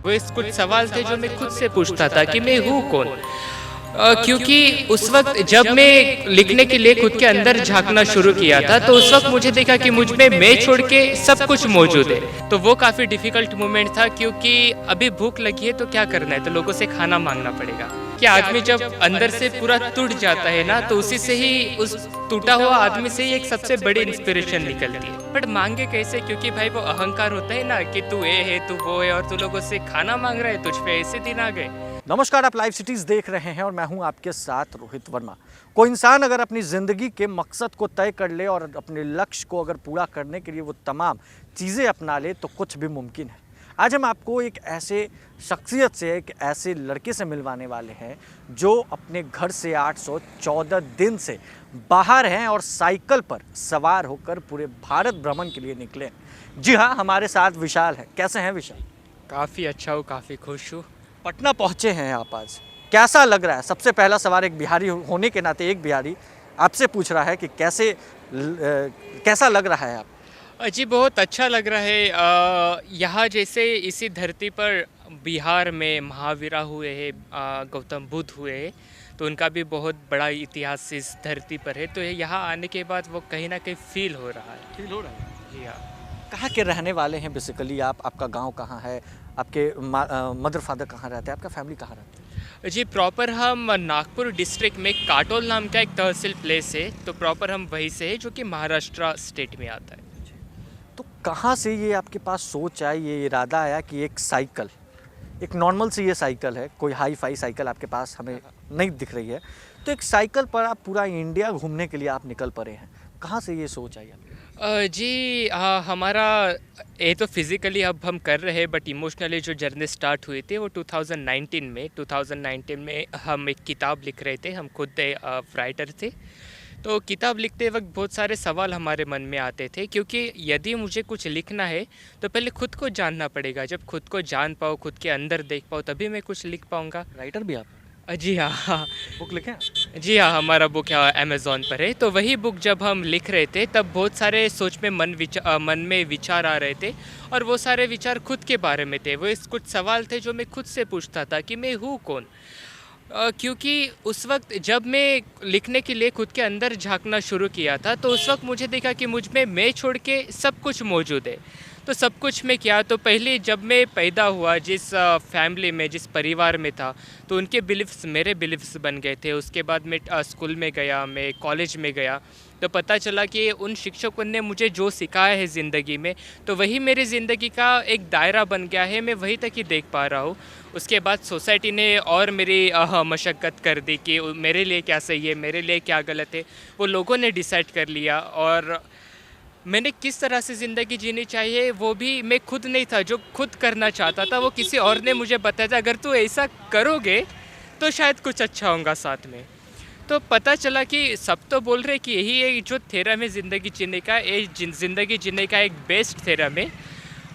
वो कुछ सवाल थे जो मैं खुद से पूछता था कि मैं हूँ कौन। क्योंकि उस वक्त जब मैं लिखने के लिए खुद के अंदर झांकना शुरू किया था तो उस वक्त मुझे देखा कि मुझ में मैं छोड़ के सब कुछ मौजूद है। तो वो काफ़ी डिफिकल्ट मोमेंट था क्योंकि अभी भूख लगी है तो क्या करना है, तो लोगों से खाना मांगना पड़ेगा। कि आदमी जब अंदर से पूरा टूट जाता है ना, तो उसी से ही, उस टूटा हुआ आदमी से ही एक सबसे बड़ी इंस्पिरेशन निकलती है। बट मांगे कैसे, क्योंकि भाई वो अहंकार होता है ना कि तू ये है, तू वो है, और तू लोगों से खाना मांग रहा है, तुझ पे ऐसे दिन आ गए। नमस्कार, आप लाइव सिटीज़ देख रहे हैं और मैं हूं आपके साथ रोहित वर्मा। कोई इंसान अगर अपनी ज़िंदगी के मकसद को तय कर ले और अपने लक्ष्य को अगर पूरा करने के लिए वो तमाम चीज़ें अपना ले तो कुछ भी मुमकिन है। आज हम आपको एक ऐसे शख्सियत से, एक ऐसे लड़के से मिलवाने वाले हैं जो अपने घर से 814 दिन से बाहर हैं और साइकिल पर सवार होकर पूरे भारत भ्रमण के लिए निकले हैं। जी हाँ, हमारे साथ विशाल है। कैसे हैं विशाल? काफ़ी अच्छा हूँ, काफ़ी खुश हूँ। पटना पहुंचे हैं आप आज, कैसा लग रहा है? सबसे पहला सवाल एक बिहारी होने के नाते एक बिहारी आपसे पूछ रहा है कि कैसा लग रहा है आप? जी बहुत अच्छा लग रहा है। यहाँ जैसे इसी धरती पर बिहार में महावीरा हुए हैं, गौतम बुद्ध हुए हैं, तो उनका भी बहुत बड़ा इतिहास इस धरती पर है। तो यहाँ आने के बाद वो कहीं ना कहीं फील हो रहा है। फील हो रहा है। जी हाँ। कहाँ के रहने वाले हैं बेसिकली आप? आपका गांव कहाँ है? आपके मदर फादर कहाँ रहते हैं? आपका फैमिली कहाँ रहती है? जी प्रॉपर हम नागपुर डिस्ट्रिक्ट में काटोल नाम का एक तहसील प्लेस है, तो प्रॉपर हम वहीं से है, जो कि महाराष्ट्र स्टेट में आता है। तो कहाँ से ये आपके पास सोच आई, ये इरादा आया कि एक साइकिल, एक नॉर्मल सी ये साइकिल है, कोई हाई फाई साइकिल आपके पास हमें नहीं दिख रही है, तो एक साइकिल पर आप पूरा इंडिया घूमने के लिए आप निकल पड़े हैं। कहाँ से ये सोच आई आपके? जी हमारा ये तो फिज़िकली अब हम कर रहे हैं, बट इमोशनली जो जर्नी स्टार्ट हुई थी वो 2019 में हम एक किताब लिख रहे थे। हम खुद राइटर थे, तो किताब लिखते वक्त बहुत सारे सवाल हमारे मन में आते थे, क्योंकि यदि मुझे कुछ लिखना है तो पहले खुद को जानना पड़ेगा। जब खुद को जान पाओ, खुद के अंदर देख पाओ, तभी मैं कुछ लिख पाऊँगा। राइटर भी आप? जी हाँ। बुक लिखे? जी हाँ, हमारा बुक अमेज़ॉन पर है। तो वही बुक जब हम लिख रहे थे तब बहुत सारे सोच में मन में विचार आ रहे थे, और वो सारे विचार खुद के बारे में थे। वो कुछ सवाल थे जो मैं खुद से पूछता था कि मैं हूँ कौन। क्योंकि उस वक्त जब मैं लिखने के लिए खुद के अंदर झांकना शुरू किया था तो उस वक्त मुझे देखा कि मुझ में मैं छोड़ के सब कुछ मौजूद है। तो सब कुछ में क्या, तो पहले जब मैं पैदा हुआ, जिस फैमिली में, जिस परिवार में था, तो उनके बिलीफ्स मेरे बिलीफ्स बन गए थे। उसके बाद मैं स्कूल में गया, मैं कॉलेज में गया, तो पता चला कि उन शिक्षकों ने मुझे जो सिखाया है ज़िंदगी में, तो वही मेरी ज़िंदगी का एक दायरा बन गया है। मैं वहीं तक ही देख पा रहा हूँ। उसके बाद सोसाइटी ने और मेरी मशक्क़त कर दी कि मेरे लिए क्या सही है, मेरे लिए क्या गलत है, वो लोगों ने डिसाइड कर लिया। और मैंने किस तरह से ज़िंदगी जीनी चाहिए वो भी मैं खुद नहीं था जो खुद करना चाहता था, वो किसी और ने मुझे बताया था, अगर तू ऐसा करोगे तो शायद कुछ अच्छा होगा साथ में। तो पता चला कि सब तो बोल रहे कि यही है जो थेरम है ज़िंदगी जीने का, ये ज़िंदगी जीने का एक बेस्ट थेरम है।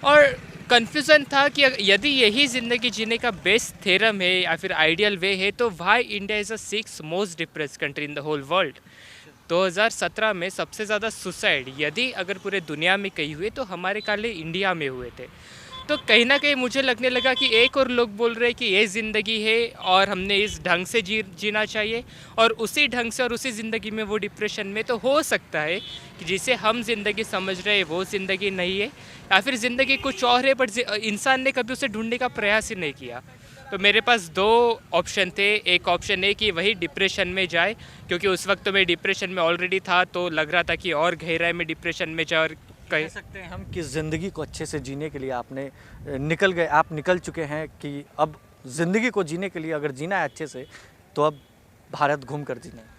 और कन्फ्यूज़न था कि यदि यही ज़िंदगी जीने का बेस्ट थेरम है या फिर आइडियल वे है, तो why India is the 6th most depressed country in the whole world. 2017 में सबसे ज़्यादा सुसाइड यदि अगर पूरे दुनिया में कहीं हुए तो हमारे काले इंडिया में हुए थे। तो कहीं ना कहीं मुझे लगने लगा कि एक और लोग बोल रहे हैं कि ये ज़िंदगी है और हमने इस ढंग से जीना चाहिए, और उसी ढंग से और उसी ज़िंदगी में वो डिप्रेशन में, तो हो सकता है कि जिसे हम ज़िंदगी समझ रहे हैं वो ज़िंदगी नहीं है, या फिर ज़िंदगी कुछ और है, बट इंसान ने कभी उसे ढूंढने का प्रयास ही नहीं किया। तो मेरे पास दो ऑप्शन थे। एक ऑप्शन है कि वही डिप्रेशन में जाए, क्योंकि उस वक्त तो मैं डिप्रेशन में ऑलरेडी था, तो लग रहा था कि और गहराई में डिप्रेशन में जाए। और कह सकते हैं हम कि ज़िंदगी को अच्छे से जीने के लिए आप निकल चुके हैं कि अब ज़िंदगी को जीने के लिए अगर जीना है अच्छे से तो अब भारत घूम कर जीना है।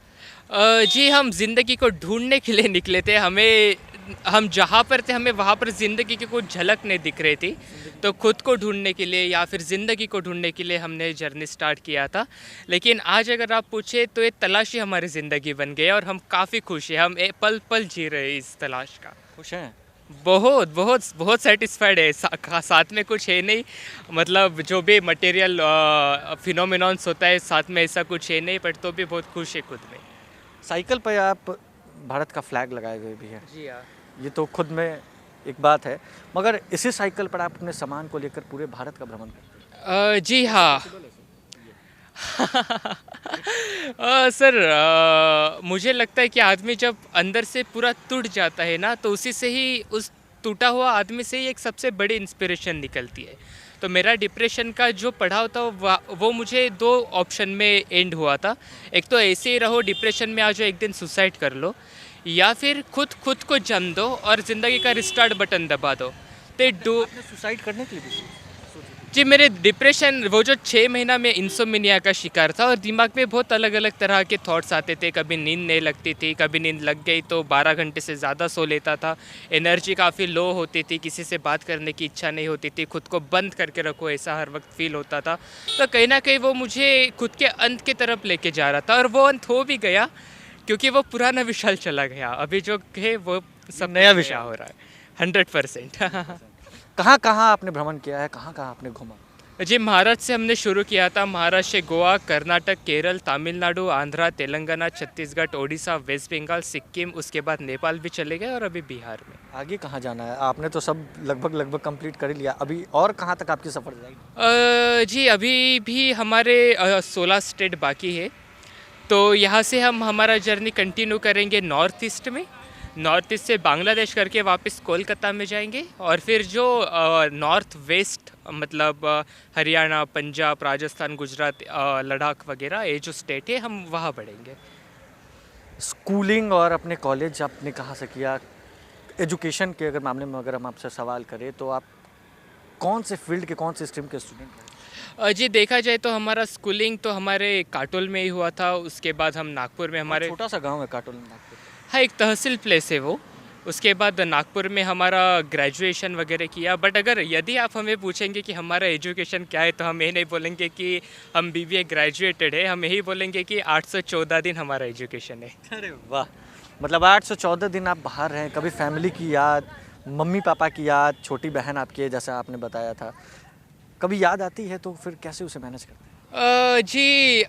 जी हम ज़िंदगी को ढूंढने के लिए निकले थे। हम जहाँ पर थे हमें वहाँ पर ज़िंदगी की कोई झलक नहीं दिख रही थी, तो खुद को ढूंढने के लिए या फिर ज़िंदगी को ढूंढने के लिए हमने जर्नी स्टार्ट किया था। लेकिन आज अगर आप पूछे तो ये तलाश ही हमारी ज़िंदगी बन गई है, और हम काफ़ी खुश हैं। हम पल पल जी रहे हैं इस तलाश का। खुश हैं? बहुत बहुत बहुत सेटिस्फाइड है। साथ में कुछ है नहीं, मतलब जो भी मटेरियल फिनोमिनॉन्स होता है साथ में ऐसा कुछ है नहीं, बट तो भी बहुत खुश है खुद में। साइकिल पर आप भारत का फ्लैग लगाए हुए भी हैं। जी हाँ। ये तो खुद में एक बात है, मगर इसी साइकिल पर आप अपने सामान को लेकर पूरे भारत का भ्रमण करते हैं। जी हाँ। सर, मुझे लगता है कि आदमी जब अंदर से पूरा टूट जाता है ना, तो उसी से ही, उस टूटा हुआ आदमी से ही एक सबसे बड़ी इंस्पिरेशन निकलती है। तो मेरा डिप्रेशन का जो पड़ाव था वो मुझे दो ऑप्शन में एंड हुआ था। एक तो ऐसे ही रहो, डिप्रेशन में आ जाओ, एक दिन सुसाइड कर लो, या फिर खुद खुद को जम दो और ज़िंदगी का रिस्टार्ट बटन दबा दो। तो डू आपने सुसाइड करने के लिए भी सोची थी? जी, मेरे डिप्रेशन, वो जो 6 महीना में इंसोम्निया का शिकार था और दिमाग में बहुत अलग अलग तरह के थॉट्स आते थे। कभी नींद नहीं लगती थी, कभी नींद लग गई तो 12 घंटे से ज़्यादा सो लेता था। एनर्जी काफ़ी लो होती थी, किसी से बात करने की इच्छा नहीं होती थी, खुद को बंद करके रखो ऐसा हर वक्त फील होता था। तो कहीं ना कहीं वो मुझे खुद के अंत की तरफ लेके जा रहा था, और वो अंत हो भी गया, क्योंकि वो पुराना विशाल चला गया। अभी जो है वो सब नया कुछ विशाल नया हो रहा है, 100%। कहाँ कहाँ आपने भ्रमण किया है, कहाँ कहाँ आपने घूमा? जी, महाराष्ट्र से हमने शुरू किया था। महाराष्ट्र से गोवा, कर्नाटक, केरल, तमिलनाडु, आंध्रा, तेलंगाना, छत्तीसगढ़, ओडिशा, वेस्ट बंगाल, सिक्किम, उसके बाद नेपाल भी चले गए और अभी बिहार में। आगे कहाँ जाना है? आपने तो सब लगभग लगभग कंप्लीट कर ही लिया, अभी और कहाँ तक आपकी सफ़र जाएगी? जी, अभी भी हमारे 16 स्टेट बाकी है। तो यहाँ से हम हमारा जर्नी कंटिन्यू करेंगे नॉर्थ ईस्ट में। नॉर्थ ईस्ट से बांग्लादेश करके वापस कोलकाता में जाएंगे, और फिर जो नॉर्थ वेस्ट, मतलब हरियाणा, पंजाब, राजस्थान, गुजरात, लद्दाख वगैरह, ये जो स्टेट है, हम वहाँ बढ़ेंगे। स्कूलिंग और अपने कॉलेज आपने कहाँ से किया? एजुकेशन के अगर मामले में अगर हम आपसे सवाल करें तो आप कौन से फील्ड के, कौन से स्ट्रीम के स्टूडेंट हैं? जी, देखा जाए तो हमारा स्कूलिंग तो हमारे काटोल में ही हुआ था। उसके बाद हम नागपुर में, हमारे, छोटा सा गांव है काटोल, नागपुर। हाँ, एक तहसील प्लेस है वो। उसके बाद नागपुर में हमारा ग्रेजुएशन वगैरह किया। बट अगर यदि आप हमें पूछेंगे कि हमारा एजुकेशन क्या है, तो हम ये नहीं बोलेंगे कि हम बीबीए ग्रेजुएटेड है, हम यही बोलेंगे कि 814 दिन हमारा एजुकेशन है। अरे वाह, मतलब 814 दिन आप बाहर हैं। कभी फैमिली की याद, मम्मी पापा की याद, छोटी बहन आपकी है जैसा आपने बताया था, कभी याद आती है तो फिर कैसे उसे मैनेज करते हैं? जी,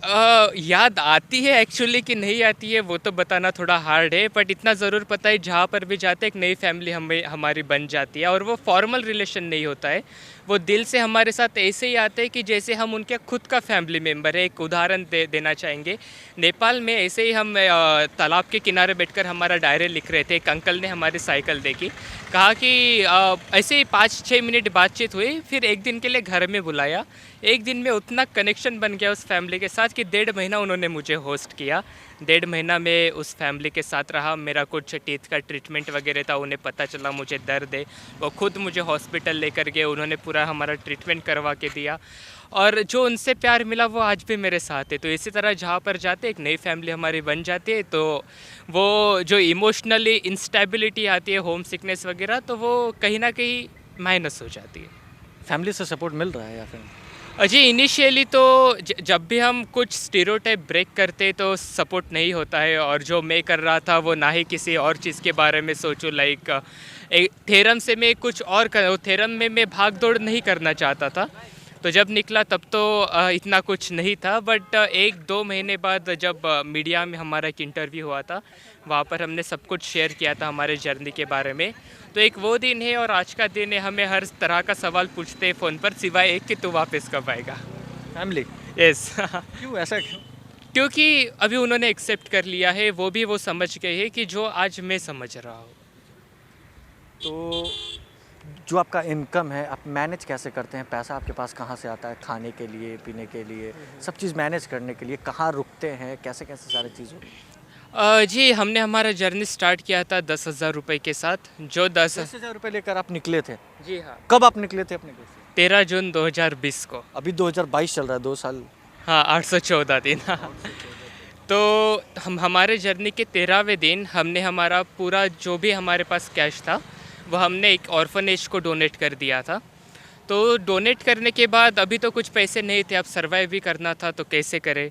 याद आती है एक्चुअली कि नहीं आती है वो तो बताना थोड़ा हार्ड है, बट इतना ज़रूर पता है जहाँ पर भी जाते एक नई फैमिली हमारी बन जाती है। और वो फॉर्मल रिलेशन नहीं होता है, वो दिल से हमारे साथ ऐसे ही आते हैं कि जैसे हम उनके खुद का फैमिली मेम्बर है। एक उदाहरण देना चाहेंगे। नेपाल में ऐसे ही हम तालाब के किनारे बैठकर हमारा डायरी लिख रहे थे। एक अंकल ने हमारी साइकिल देखी, कहा कि ऐसे ही 5-6 मिनट बातचीत हुई, फिर एक दिन के लिए घर में बुलाया। एक दिन में उतना कनेक्शन बन गया उस फैमिली के साथ कि 1.5 महीना उन्होंने मुझे होस्ट किया। 1.5 महीना में उस फैमिली के साथ रहा। मेरा कुछ टीथ का ट्रीटमेंट वगैरह था, उन्हें पता चला मुझे दर्द है, वो खुद मुझे हॉस्पिटल लेकर गए, उन्होंने पूरा हमारा ट्रीटमेंट करवा के दिया। और जो उनसे प्यार मिला वो आज भी मेरे साथ है। तो इसी तरह जहाँ पर जाते एक नई फैमिली हमारी बन जाती है, तो वो जो इमोशनली इंस्टेबिलिटी आती है, होम सिकनेस वगैरह, तो वो कहीं ना कहीं माइनस हो जाती है। फैमिली से सपोर्ट मिल रहा है या फिर? जी, इनिशियली तो जब भी हम कुछ स्टीरियोटाइप ब्रेक करते तो सपोर्ट नहीं होता है। और जो मैं कर रहा था वो ना ही किसी और चीज़ के बारे में सोचूं, लाइक एक थेरम से मैं कुछ और कर, थेरम में मैं भाग दौड़ नहीं करना चाहता था। तो जब निकला तब तो इतना कुछ नहीं था। बट 1-2 महीने बाद जब मीडिया में हमारा एक इंटरव्यू हुआ था, वहाँ पर हमने सब कुछ शेयर किया था हमारे जर्नी के बारे में। तो एक वो दिन है और आज का दिन है, हमें हर तरह का सवाल पूछते हैं फ़ोन पर, सिवाय एक कि तू वापस कब आएगा। फैमिली? यस। क्यों, ऐसा क्यों? क्योंकि अभी उन्होंने एक्सेप्ट कर लिया है, वो भी वो समझ गए हैं कि जो आज मैं समझ रहा हूँ। तो जो आपका इनकम है आप मैनेज कैसे करते हैं? पैसा आपके पास कहाँ से आता है खाने के लिए, पीने के लिए, सब चीज़ मैनेज करने के लिए? कहाँ रुकते हैं, कैसे कैसे सारी चीज़ होती है? जी, हमने हमारा जर्नी स्टार्ट किया था 10,000 रुपये के साथ, जो 10,000 रुपये लेकर आप निकले थे? जी हाँ, कब आप निकले थे अपने घर से? 13 जून 2020 को। अभी 2022 चल रहा है, 2 साल। हाँ, 814 दिन। तो हम हमारे जर्नी के 13वें दिन हमने हमारा पूरा जो भी हमारे पास कैश था वो हमने एक ऑर्फनेज को डोनेट कर दिया था। तो डोनेट करने के बाद अभी तो कुछ पैसे नहीं थे, अब सर्वाइव भी करना था, तो कैसे करें?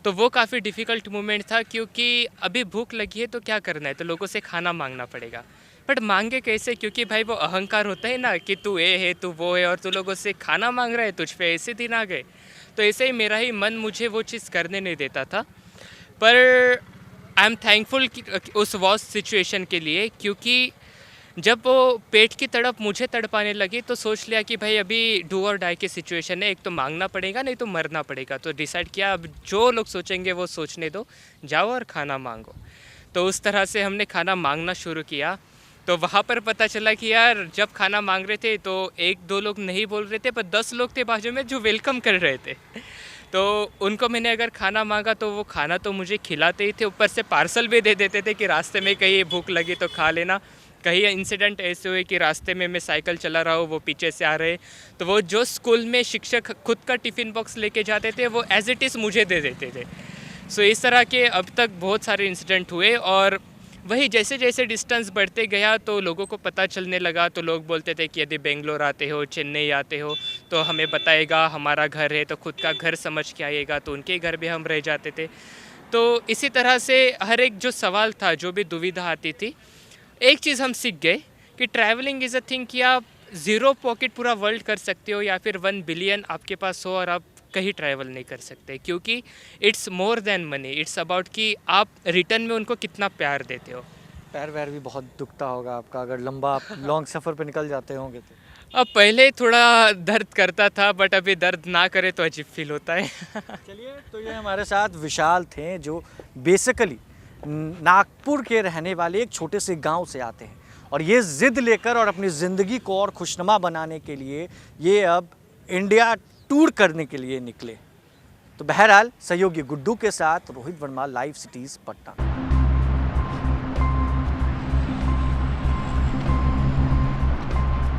तो वो काफ़ी डिफ़िकल्ट मोमेंट था, क्योंकि अभी भूख लगी है तो क्या करना है, तो लोगों से खाना मांगना पड़ेगा। बट मांगे कैसे? क्योंकि भाई वो अहंकार होता है ना कि तू ये है, तू वो है, और तू लोगों से खाना मांग रहा है, तुझ पे ऐसे दिन आ गए। तो ऐसे ही मेरा ही मन मुझे वो चीज़ करने नहीं देता था। पर आई एम थैंकफुल उस वॉस्ट सिचुएशन के लिए, क्योंकि जब वो पेट की तड़प मुझे तड़पाने लगी तो सोच लिया कि भाई अभी डू और डाई की सिचुएशन है, एक तो मांगना पड़ेगा नहीं तो मरना पड़ेगा। तो डिसाइड किया अब जो लोग सोचेंगे वो सोचने दो, जाओ और खाना मांगो। तो उस तरह से हमने खाना मांगना शुरू किया। तो वहाँ पर पता चला कि यार जब खाना मांग रहे थे तो एक दो लोग नहीं बोल रहे थे, पर 10 लोग थे बाजू में जो वेलकम कर रहे थे। तो उनको मैंने अगर खाना मांगा तो वो खाना तो मुझे खिलाते ही थे, ऊपर से पार्सल भी दे देते थे कि रास्ते में कहीं भूख लगी तो खा लेना। कहीं इंसिडेंट ऐसे हुए कि रास्ते में मैं साइकिल चला रहा हूँ, वो पीछे से आ रहे, तो वो जो स्कूल में शिक्षक खुद का टिफ़िन बॉक्स लेके जाते थे वो एज इट इज़ मुझे दे देते थे। सो इस तरह के अब तक बहुत सारे इंसिडेंट हुए। और वही जैसे जैसे डिस्टेंस बढ़ते गया तो लोगों को पता चलने लगा, तो लोग बोलते थे कि यदि बेंगलोर आते हो, चेन्नई आते हो तो हमें बताएगा, हमारा घर है, तो खुद का घर समझ के आइएगा। तो उनके घर भी हम रह जाते थे। तो इसी तरह से हर एक जो सवाल था, जो भी दुविधा आती थी, एक चीज़ हम सीख गए कि ट्रैवलिंग इज़ अ थिंग कि आप ज़ीरो पॉकेट पूरा वर्ल्ड कर सकते हो या फिर 1 बिलियन आपके पास हो और आप कहीं ट्रैवल नहीं कर सकते, क्योंकि it's more than money, it's about कि आप रिटर्न में उनको कितना प्यार देते हो। पैर वैर भी बहुत दुखता होगा आपका अगर लंबा आप लॉन्ग सफ़र पे निकल जाते होंगे तो। अब पहले थोड़ा दर्द करता था, बट अभी दर्द ना करे तो अजीब फील होता है। चलिए, तो ये हमारे साथ विशाल थे जो बेसिकली नागपुर के रहने वाले एक छोटे से गांव से आते हैं और ये ज़िद लेकर और अपनी ज़िंदगी को और खुशनुमा बनाने के लिए ये अब इंडिया टूर करने के लिए निकले। तो बहरहाल सहयोगी गुड्डू के साथ रोहित वर्मा, लाइव सिटीज़ पटना।